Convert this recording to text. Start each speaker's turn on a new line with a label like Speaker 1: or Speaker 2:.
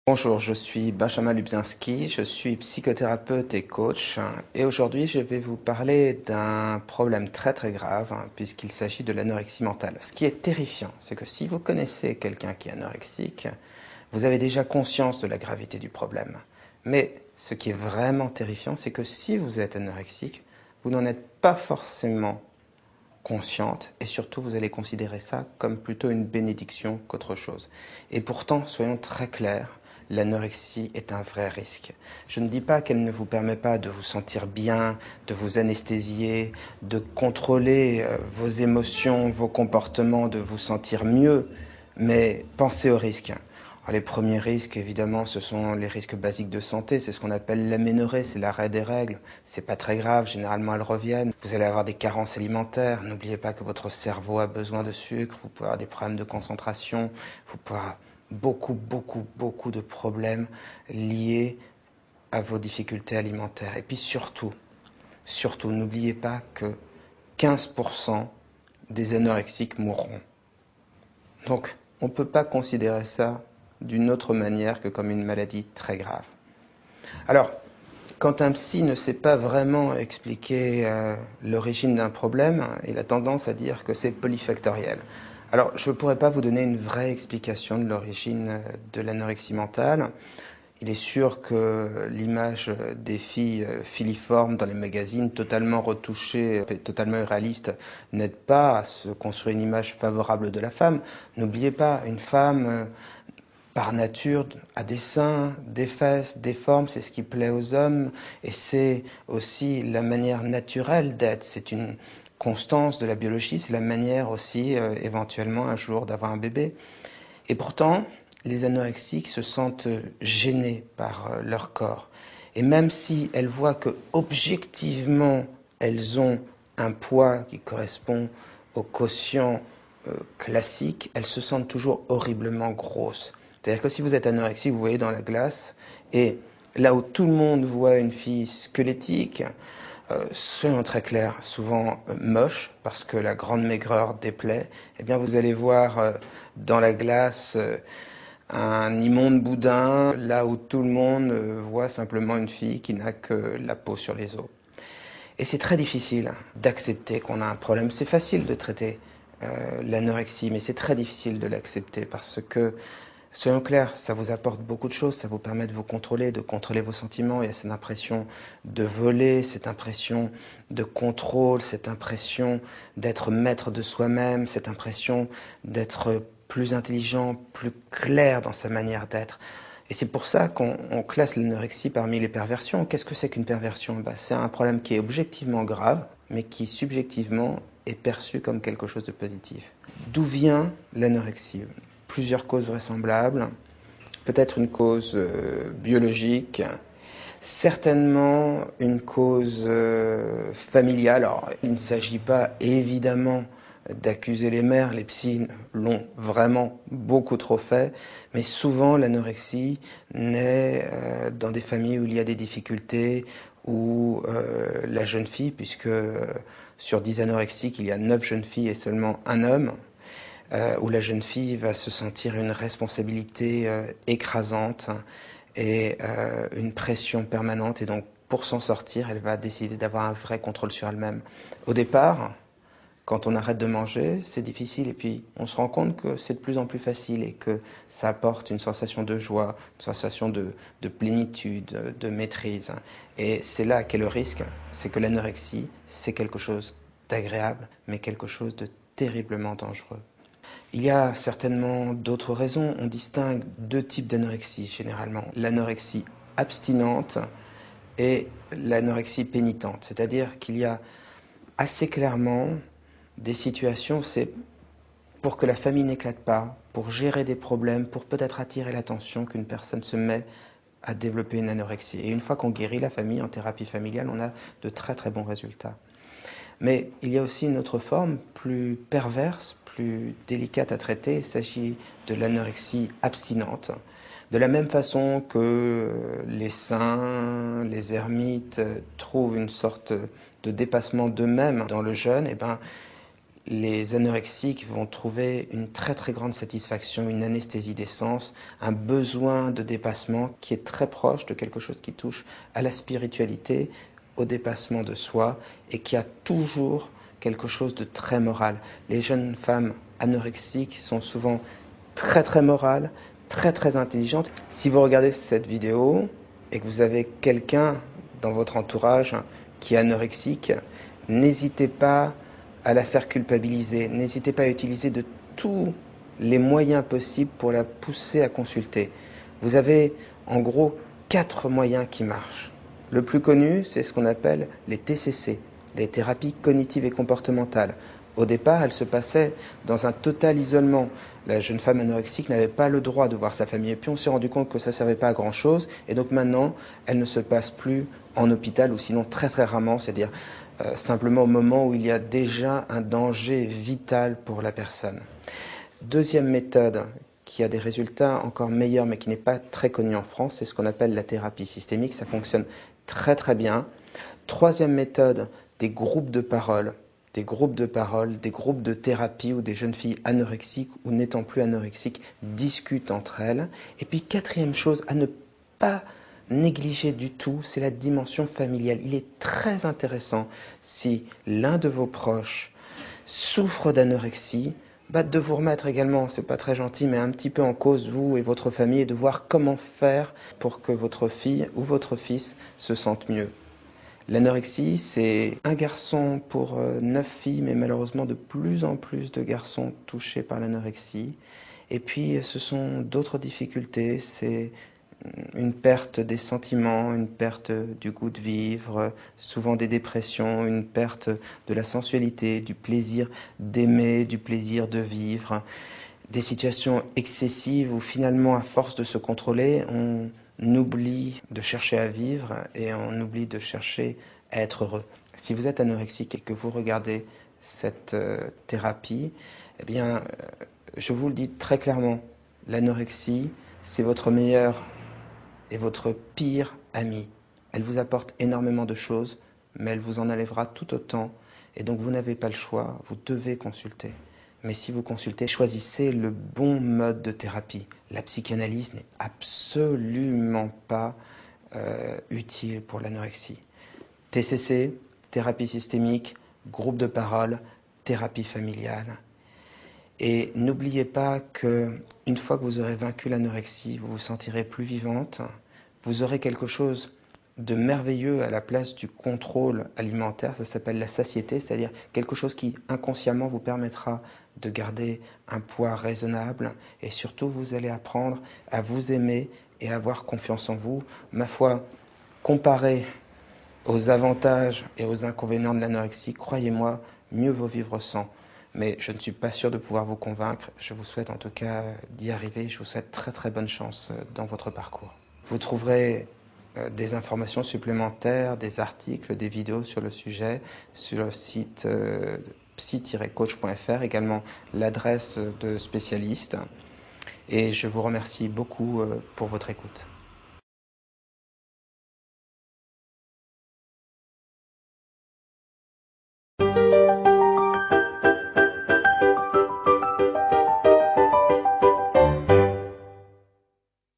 Speaker 1: Bonjour, je suis Benjamin Lubzinski, je suis psychothérapeute et coach et aujourd'hui je vais vous parler d'un problème très grave puisqu'il s'agit de l'anorexie mentale. Ce qui est terrifiant, c'est que si vous connaissez quelqu'un qui est anorexique, vous avez déjà conscience de la gravité du problème. Mais ce qui est vraiment terrifiant, c'est que si vous êtes anorexique, vous n'en êtes pas forcément consciente et surtout vous allez considérer ça comme plutôt une bénédiction qu'autre chose. Et pourtant, soyons très clairs, l'anorexie est un vrai risque. Je ne dis pas qu'elle ne vous permet pas de vous sentir bien, de vous anesthésier, de contrôler vos émotions, vos comportements, de vous sentir mieux, mais pensez aux risques. Alors, les premiers risques, évidemment, ce sont les risques basiques de santé. C'est ce qu'on appelle l'aménorrhée, c'est l'arrêt des règles. C'est pas très grave, généralement elles reviennent. Vous allez avoir des carences alimentaires. N'oubliez pas que votre cerveau a besoin de sucre. Vous pouvez avoir des problèmes de concentration. Vous pouvez avoir beaucoup de problèmes liés à vos difficultés alimentaires. Et puis surtout, n'oubliez pas que 15% des anorexiques mourront. Donc, on ne peut pas considérer ça d'une autre manière que comme une maladie très grave. Alors, quand un psy ne sait pas vraiment expliquer l'origine d'un problème, il a tendance à dire que c'est polyfactoriel. Alors, je ne pourrais pas vous donner une vraie explication de l'origine de l'anorexie mentale. Il est sûr que l'image des filles filiformes dans les magazines, totalement retouchées et totalement irréalistes, n'aide pas à se construire une image favorable de la femme. N'oubliez pas, une femme, par nature, a des seins, des fesses, des formes, c'est ce qui plaît aux hommes, et c'est aussi la manière naturelle d'être. C'est une constance de la biologie, c'est la manière aussi, éventuellement, un jour, d'avoir un bébé. Et pourtant, les anorexiques se sentent gênés par leur corps. Et même si elles voient que objectivement elles ont un poids qui correspond au quotient classique, elles se sentent toujours horriblement grosses. C'est-à-dire que si vous êtes anorexique, vous voyez dans la glace, et là où tout le monde voit une fille squelettique, soyons très clairs, souvent moche, parce que la grande maigreur déplaît, eh bien vous allez voir dans la glace un immonde boudin, là où tout le monde voit simplement une fille qui n'a que la peau sur les os. Et c'est très difficile d'accepter qu'on a un problème. C'est facile de traiter l'anorexie, mais c'est très difficile de l'accepter parce que, soyons clairs, ça vous apporte beaucoup de choses, ça vous permet de contrôler vos sentiments. Il y a cette impression de voler, cette impression de contrôle, cette impression d'être maître de soi-même, cette impression d'être plus intelligent, plus clair dans sa manière d'être. Et c'est pour ça qu'on classe l'anorexie parmi les perversions. Qu'est-ce que c'est qu'une perversion? C'est un problème qui est objectivement grave, mais qui subjectivement est perçu comme quelque chose de positif. D'où vient l'anorexie? Plusieurs causes vraisemblables, peut-être une cause biologique, certainement une cause familiale. Alors, il ne s'agit pas évidemment d'accuser les mères, les psys l'ont vraiment beaucoup trop fait, mais souvent l'anorexie naît dans des familles où il y a des difficultés, où la jeune fille, puisque sur 10 anorexiques, il y a 9 jeunes filles et seulement un homme, où la jeune fille va se sentir une responsabilité écrasante et une pression permanente, et donc pour s'en sortir, elle va décider d'avoir un vrai contrôle sur elle-même. Au départ, quand on arrête de manger, c'est difficile, et puis on se rend compte que c'est de plus en plus facile et que ça apporte une sensation de joie, une sensation de plénitude, de maîtrise. Et c'est là qu'est le risque, c'est que l'anorexie, c'est quelque chose d'agréable, mais quelque chose de terriblement dangereux. Il y a certainement d'autres raisons. On distingue deux types d'anorexie généralement. L'anorexie abstinente et l'anorexie pénitente. C'est-à-dire qu'il y a assez clairement des situations, c'est pour que la famille n'éclate pas, pour gérer des problèmes, pour peut-être attirer l'attention qu'une personne se met à développer une anorexie. Et une fois qu'on guérit la famille en thérapie familiale, on a de très bons résultats. Mais il y a aussi une autre forme, plus perverse, plus délicate à traiter. Il s'agit de l'anorexie abstinente. De la même façon que les saints, les ermites trouvent une sorte de dépassement d'eux-mêmes dans le jeûne, eh ben, Les anorexiques vont trouver une très très grande satisfaction, une anesthésie des sens, un besoin de dépassement qui est très proche de quelque chose qui touche à la spiritualité, au dépassement de soi et qui a toujours quelque chose de très moral. Les jeunes femmes anorexiques sont souvent très très morales, très très intelligentes. Si vous regardez cette vidéo et que vous avez quelqu'un dans votre entourage qui est anorexique, n'hésitez pas à la faire culpabiliser. N'hésitez pas à utiliser de tous les moyens possibles pour la pousser à consulter. Vous avez en gros 4 moyens qui marchent. Le plus connu, c'est ce qu'on appelle les TCC, les thérapies cognitives et comportementales. Au départ, elle se passait dans un total isolement. La jeune femme anorexique n'avait pas le droit de voir sa famille. Et puis on s'est rendu compte que ça ne servait pas à grand-chose. Et donc maintenant, elle ne se passe plus en hôpital, ou sinon très très rarement, c'est-à-dire simplement au moment où il y a déjà un danger vital pour la personne. Deuxième méthode qui a des résultats encore meilleurs mais qui n'est pas très connue en France, c'est ce qu'on appelle la thérapie systémique. Ça fonctionne très très bien. Troisième méthode, des groupes de parole. Des groupes de parole, des groupes de thérapie où des jeunes filles anorexiques ou n'étant plus anorexiques discutent entre elles. Et puis quatrième chose à ne pas négliger du tout, c'est la dimension familiale. Il est très intéressant, si l'un de vos proches souffre d'anorexie, de vous remettre également, c'est pas très gentil, mais un petit peu en cause, vous et votre famille, et de voir comment faire pour que votre fille ou votre fils se sente mieux. L'anorexie, c'est un garçon pour 9 filles, mais malheureusement de plus en plus de garçons touchés par l'anorexie. Et puis, ce sont d'autres difficultés, c'est une perte des sentiments, une perte du goût de vivre, souvent des dépressions, une perte de la sensualité, du plaisir d'aimer, du plaisir de vivre, des situations excessives où finalement, à force de se contrôler, on oublie de chercher à vivre et on oublie de chercher à être heureux. Si vous êtes anorexique et que vous regardez cette thérapie, eh bien, je vous le dis très clairement, l'anorexie, c'est votre meilleur et votre pire ami. Elle vous apporte énormément de choses, mais elle vous en enlèvera tout autant. Et donc vous n'avez pas le choix, vous devez consulter. Mais si vous consultez, choisissez le bon mode de thérapie. La psychanalyse n'est absolument pas utile pour l'anorexie. TCC, thérapie systémique, groupe de parole, thérapie familiale. Et n'oubliez pas qu'une fois que vous aurez vaincu l'anorexie, vous vous sentirez plus vivante, vous aurez quelque chose de merveilleux à la place du contrôle alimentaire, ça s'appelle la satiété, c'est-à-dire quelque chose qui inconsciemment vous permettra de garder un poids raisonnable et surtout vous allez apprendre à vous aimer et à avoir confiance en vous. Ma foi, comparé aux avantages et aux inconvénients de l'anorexie, croyez-moi, mieux vaut vivre sans. Mais je ne suis pas sûr de pouvoir vous convaincre. Je vous souhaite en tout cas d'y arriver. Je vous souhaite très très bonne chance dans votre parcours. Vous trouverez des informations supplémentaires, des articles, des vidéos sur le sujet sur le site psy-coach.fr, également l'adresse de spécialistes. Et je vous remercie beaucoup pour votre écoute.